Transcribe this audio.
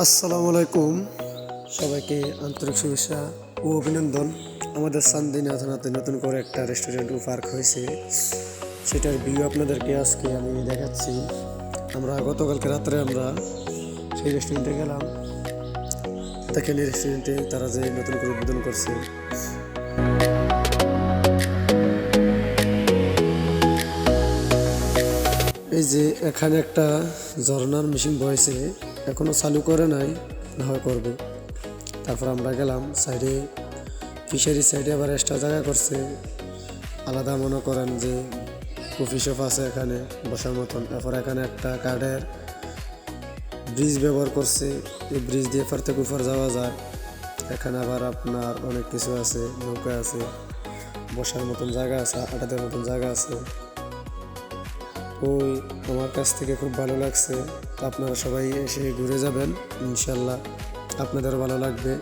আসসালামু আলাইকুম, সবাইকে আন্তরিক শুভেচ্ছা ও অভিনন্দন। আমাদের সান্দিনা থানাতে নতুন করে একটা রেস্টুরেন্ট ও পার্ক হয়েছে, সেটার ভিউ আপনাদেরকে আজকে আমি দেখাচ্ছি। আমরা গতকালকে রাত্রে আমরা সেই রেস্টুরেন্টে গেলাম। দেখেন এই রেস্টুরেন্টে তারা যে নতুন করে উদ্বোধন করছে। এই যে এখানে একটা ঝর্ণার মেশিন বয়েছে, এখনো চালু করে নাই, না হয় করবে। তারপর আমরা গেলাম সাইডে, ফিশারি সাইডে আবার এক্সট্রা জায়গা করছে আলাদা, মনে করেন যে কফি শপ আছে এখানে বসার মতন। তারপর এখানে একটা কাঠের ব্রিজ ব্যবহার করছে, এই ব্রিজ দিয়ে এপার থেকে উপর যাওয়া যায়। এখানে আবার আপনার অনেক কিছু আছে, নৌকা আছে, বসার মতন জায়গা আছে, আটাদের মতন জায়গা আছে। ওই আমার কাছ থেকে খুব ভালো লাগছে। তো আপনারা সবাই এসে ঘুরে যাবেন, ইনশাল্লাহ আপনাদেরও ভালো লাগবে।